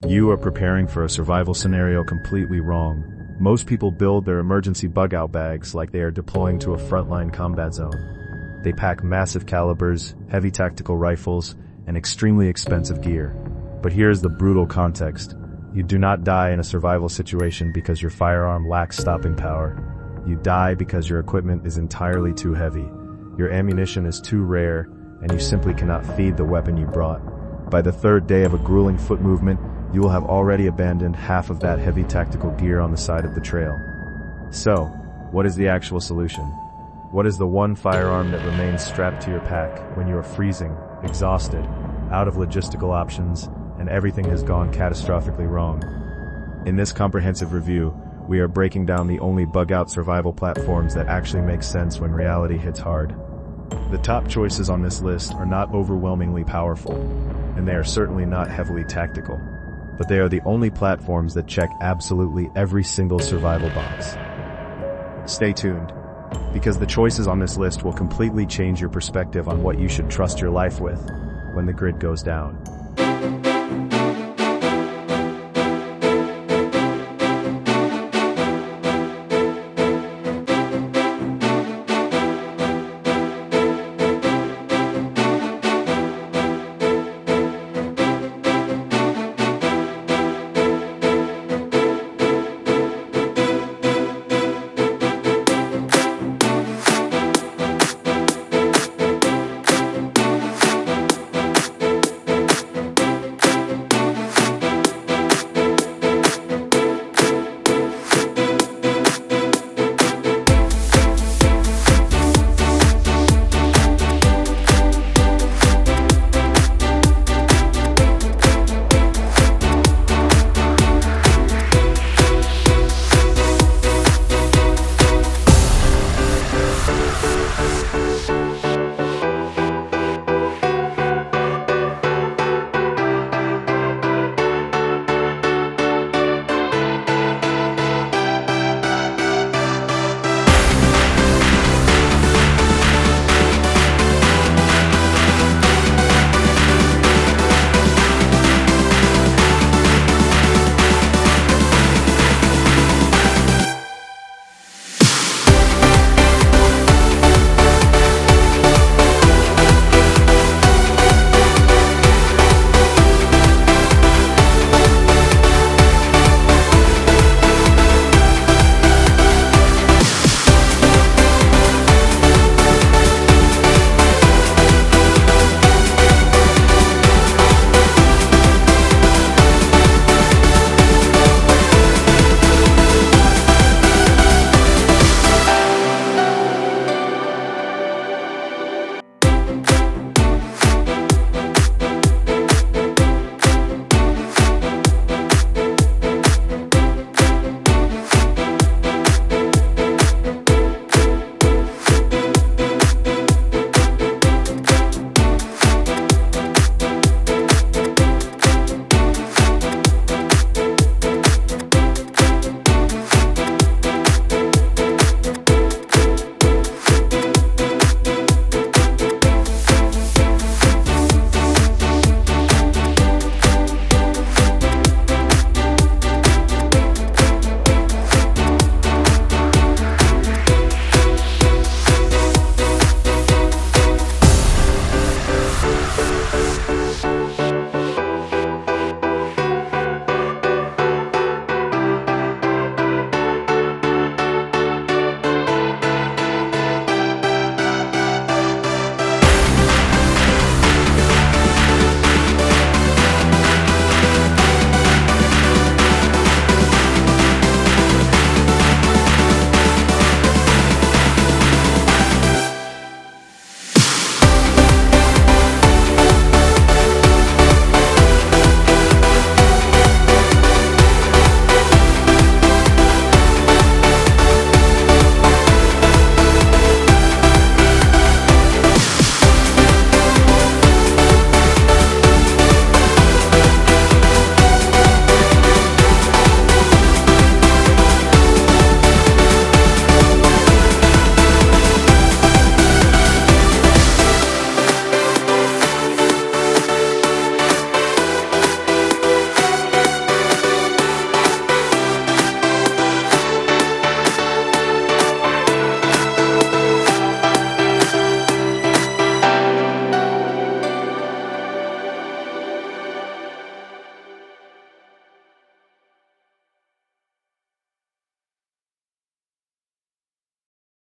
You are preparing for a survival scenario completely wrong. Most people build their emergency bug-out bags like they are deploying to a frontline combat zone. They pack massive calibers, heavy tactical rifles, and extremely expensive gear. But here's the brutal context. You do not die in a survival situation because your firearm lacks stopping power. You die because your equipment is entirely too heavy. Your ammunition is too rare, and you simply cannot feed the weapon you brought. By the third day of a grueling foot movement, you will have already abandoned half of that heavy tactical gear on the side of the trail. So, what is the actual solution? What is the one firearm that remains strapped to your pack when you are freezing, exhausted, out of logistical options, and everything has gone catastrophically wrong? In this comprehensive review, we are breaking down the only bug-out survival platforms that actually make sense when reality hits hard. The top choices on this list are not overwhelmingly powerful, and they are certainly not heavily tactical. But they are the only platforms that check absolutely every single survival box. Stay tuned, because the choices on this list will completely change your perspective on what you should trust your life with when the grid goes down.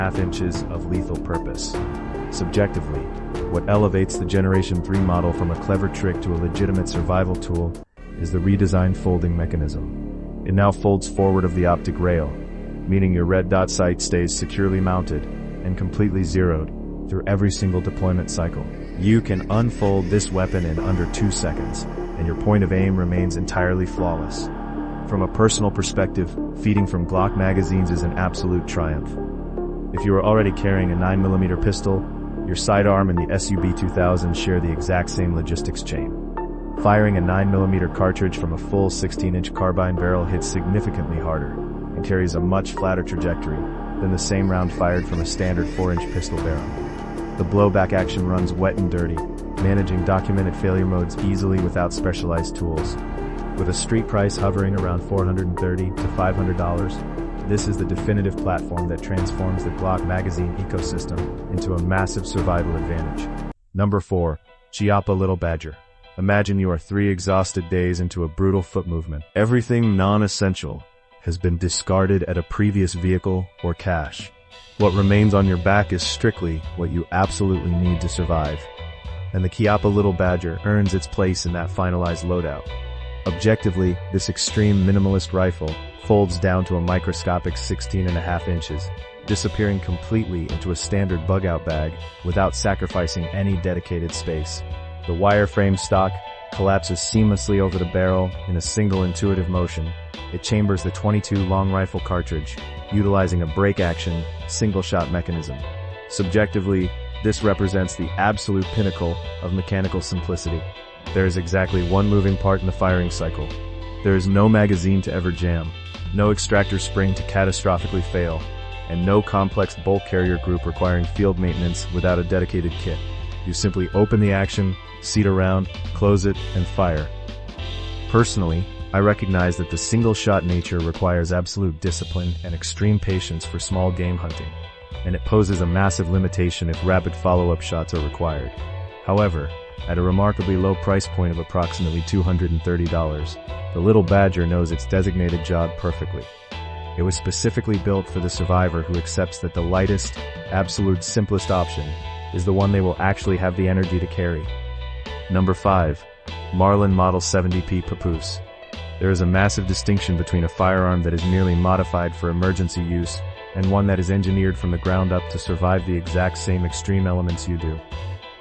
16.5 inches of lethal purpose. Subjectively, what elevates the Generation 3 model from a clever trick to a legitimate survival tool is the redesigned folding mechanism. It now folds forward of the optic rail, meaning your red dot sight stays securely mounted and completely zeroed through every single deployment cycle. You can unfold this weapon in under 2 seconds, and your point of aim remains entirely flawless. From a personal perspective, feeding from Glock magazines is an absolute triumph. If you are already carrying a 9mm pistol, your sidearm and the SUB-2000 share the exact same logistics chain. Firing a 9mm cartridge from a full 16-inch carbine barrel hits significantly harder and carries a much flatter trajectory than the same round fired from a standard 4-inch pistol barrel. The blowback action runs wet and dirty, managing documented failure modes easily without specialized tools. With a street price hovering around $430 to $500, this is the definitive platform that transforms the Glock magazine ecosystem into a massive survival advantage. Number 4. Chiappa Little Badger. Imagine you are 3 exhausted days into a brutal foot movement. Everything non-essential has been discarded at a previous vehicle or cache. What remains on your back is strictly what you absolutely need to survive. And the Chiappa Little Badger earns its place in that finalized loadout. Objectively, this extreme minimalist rifle folds down to a microscopic 16.5 inches, disappearing completely into a standard bug-out bag without sacrificing any dedicated space. The wireframe stock collapses seamlessly over the barrel in a single intuitive motion. It chambers the .22 long rifle cartridge, utilizing a break-action, single-shot mechanism. Subjectively, this represents the absolute pinnacle of mechanical simplicity. There is exactly one moving part in the firing cycle. There is no magazine to ever jam, no extractor spring to catastrophically fail, and no complex bolt carrier group requiring field maintenance without a dedicated kit. You simply open the action, seat a round, close it, and fire. Personally, I recognize that the single-shot nature requires absolute discipline and extreme patience for small game hunting, and it poses a massive limitation if rapid follow-up shots are required. However, at a remarkably low price point of approximately $230, the Little Badger knows its designated job perfectly. It was specifically built for the survivor who accepts that the lightest, absolute simplest option is the one they will actually have the energy to carry. Number 5. Marlin Model 70P Papoose. There is a massive distinction between a firearm that is merely modified for emergency use and one that is engineered from the ground up to survive the exact same extreme elements you do.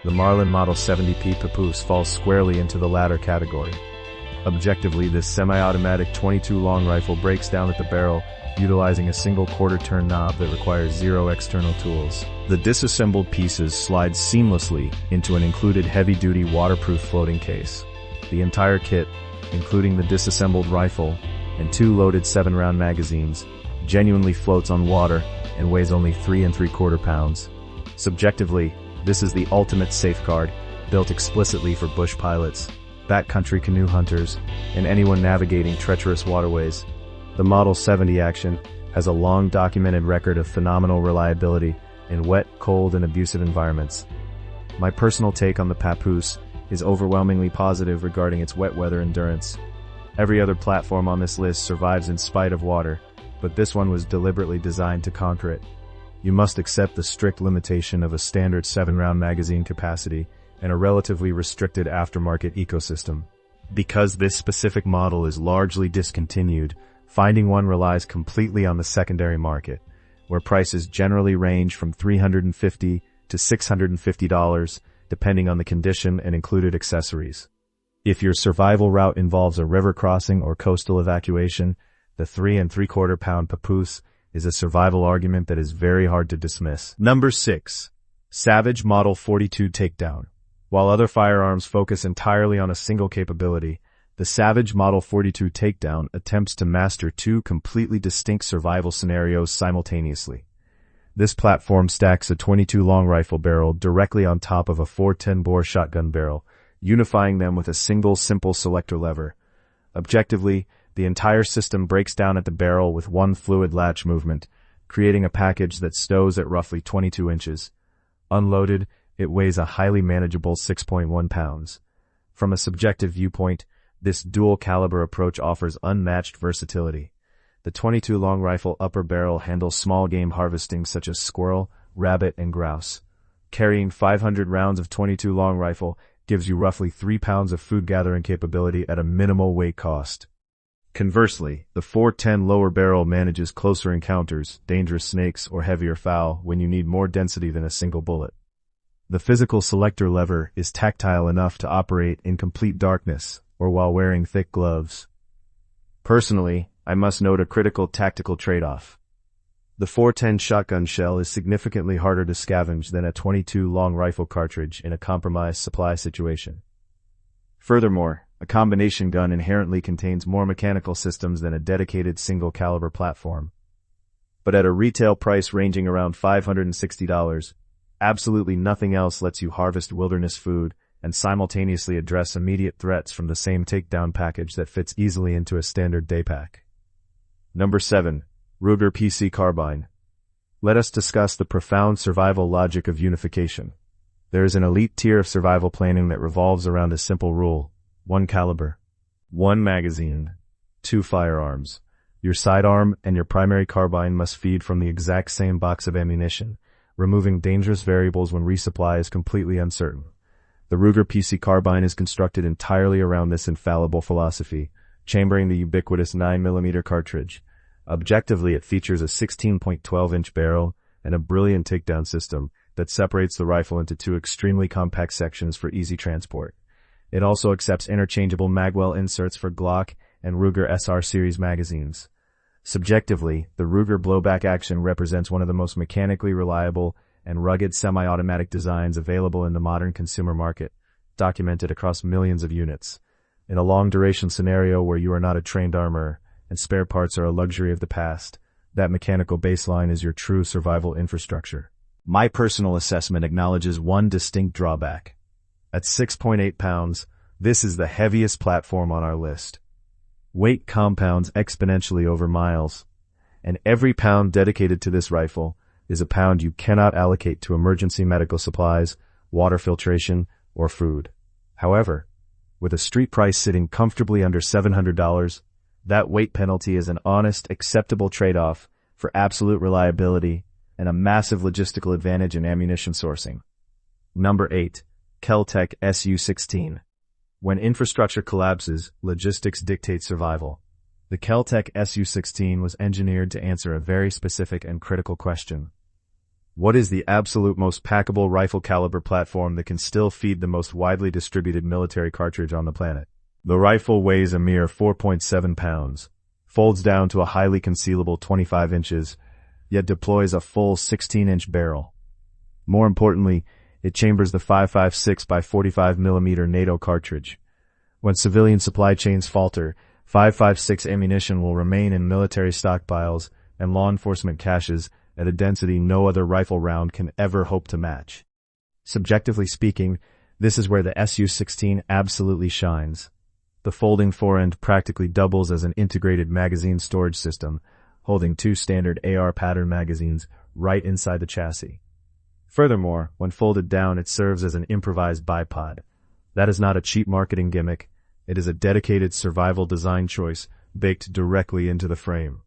The Marlin Model 70P Papoose falls squarely into the latter category. Objectively, this semi-automatic .22 long rifle breaks down at the barrel, utilizing a single quarter-turn knob that requires 0 external tools. The disassembled pieces slide seamlessly into an included heavy-duty waterproof floating case. The entire kit, including the disassembled rifle and 2 loaded 7-round magazines, genuinely floats on water and weighs only 3 3/4 pounds. Subjectively, this is the ultimate safeguard, built explicitly for bush pilots, backcountry canoe hunters, and anyone navigating treacherous waterways. The Model 70 action has a long documented record of phenomenal reliability in wet, cold, and abusive environments. My personal take on the Papoose is overwhelmingly positive regarding its wet weather endurance. Every other platform on this list survives in spite of water, but this one was deliberately designed to conquer it. You must accept the strict limitation of a standard 7-round magazine capacity and a relatively restricted aftermarket ecosystem. Because this specific model is largely discontinued, finding one relies completely on the secondary market, where prices generally range from $350 to $650, depending on the condition and included accessories. If your survival route involves a river crossing or coastal evacuation, the 3 3/4 pound Papoose is a survival argument that is very hard to dismiss. Number 6. Savage Model 42 Takedown. While other firearms focus entirely on a single capability, the Savage Model 42 Takedown attempts to master 2 completely distinct survival scenarios simultaneously. This platform stacks a .22 long rifle barrel directly on top of a 410-bore shotgun barrel, unifying them with a single simple selector lever. Objectively, the entire system breaks down at the barrel with one fluid latch movement, creating a package that stows at roughly 22 inches. Unloaded, it weighs a highly manageable 6.1 pounds. From a subjective viewpoint, this dual-caliber approach offers unmatched versatility. The .22 long rifle upper barrel handles small game harvesting such as squirrel, rabbit, and grouse. Carrying 500 rounds of .22 long rifle gives you roughly 3 pounds of food gathering capability at a minimal weight cost. Conversely, the .410 lower barrel manages closer encounters, dangerous snakes, or heavier fowl when you need more density than a single bullet. The physical selector lever is tactile enough to operate in complete darkness or while wearing thick gloves. Personally, I must note a critical tactical trade-off. The .410 shotgun shell is significantly harder to scavenge than a .22 long rifle cartridge in a compromised supply situation. Furthermore, a combination gun inherently contains more mechanical systems than a dedicated single-caliber platform. But at a retail price ranging around $560, absolutely nothing else lets you harvest wilderness food and simultaneously address immediate threats from the same takedown package that fits easily into a standard day pack. Number 7. Ruger PC Carbine. Let us discuss the profound survival logic of unification. There is an elite tier of survival planning that revolves around a simple rule: 1 caliber, 1 magazine, 2 firearms. Your sidearm and your primary carbine must feed from the exact same box of ammunition, removing dangerous variables when resupply is completely uncertain. The Ruger PC Carbine is constructed entirely around this infallible philosophy, chambering the ubiquitous 9mm cartridge. Objectively, it features a 16.12-inch barrel and a brilliant takedown system that separates the rifle into 2 extremely compact sections for easy transport. It also accepts interchangeable magwell inserts for Glock and Ruger SR series magazines. Subjectively, the Ruger blowback action represents one of the most mechanically reliable and rugged semi-automatic designs available in the modern consumer market, documented across millions of units. In a long-duration scenario where you are not a trained armorer and spare parts are a luxury of the past, that mechanical baseline is your true survival infrastructure. My personal assessment acknowledges one distinct drawback. At 6.8 pounds, this is the heaviest platform on our list. Weight compounds exponentially over miles, and every pound dedicated to this rifle is a pound you cannot allocate to emergency medical supplies, water filtration, or food. However, with a street price sitting comfortably under $700, that weight penalty is an honest, acceptable trade-off for absolute reliability and a massive logistical advantage in ammunition sourcing. Number 8. Kel-Tec SU-2000. When infrastructure collapses, logistics dictate survival. The Kel-Tec SU-2000 was engineered to answer a very specific and critical question. What is the absolute most packable rifle caliber platform that can still feed the most widely distributed military cartridge on the planet? The rifle weighs a mere 4.7 pounds, folds down to a highly concealable 25 inches, yet deploys a full 16-inch barrel. More importantly, it chambers the 5.56 by 45 mm NATO cartridge. When civilian supply chains falter, 5.56 ammunition will remain in military stockpiles and law enforcement caches at a density no other rifle round can ever hope to match. Subjectively speaking, this is where the SU-2000 absolutely shines. The folding forend practically doubles as an integrated magazine storage system, holding 2 standard AR pattern magazines right inside the chassis. Furthermore, when folded down, it serves as an improvised bipod. That is not a cheap marketing gimmick. It is a dedicated survival design choice baked directly into the frame.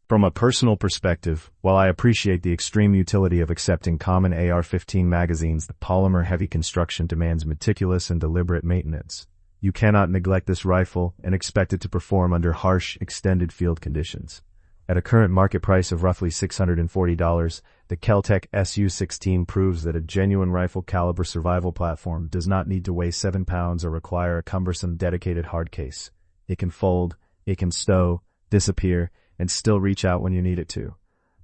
From a personal perspective, while I appreciate the extreme utility of accepting common AR-15 magazines, the polymer-heavy construction demands meticulous and deliberate maintenance. You cannot neglect this rifle and expect it to perform under harsh, extended field conditions. At a current market price of roughly $640, the Kel-Tec SU-2000 proves that a genuine rifle caliber survival platform does not need to weigh 7 pounds or require a cumbersome dedicated hard case. It can fold, it can stow, disappear, and still reach out when you need it to.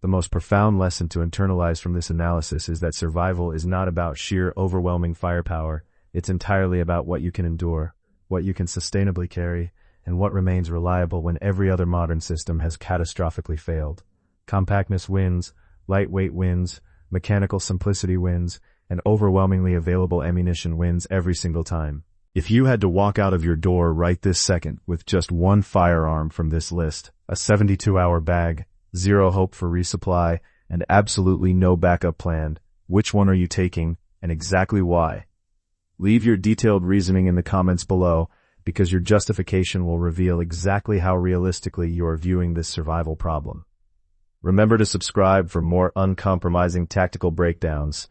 The most profound lesson to internalize from this analysis is that survival is not about sheer overwhelming firepower. It's entirely about what you can endure, what you can sustainably carry, and what remains reliable when every other modern system has catastrophically failed. Compactness wins, lightweight wins, mechanical simplicity wins, and overwhelmingly available ammunition wins every single time. If you had to walk out of your door right this second with just one firearm from this list, a 72-hour bag, zero hope for resupply, and absolutely no backup plan, which one are you taking, and exactly why? Leave your detailed reasoning in the comments below, because your justification will reveal exactly how realistically you are viewing this survival problem. Remember to subscribe for more uncompromising tactical breakdowns.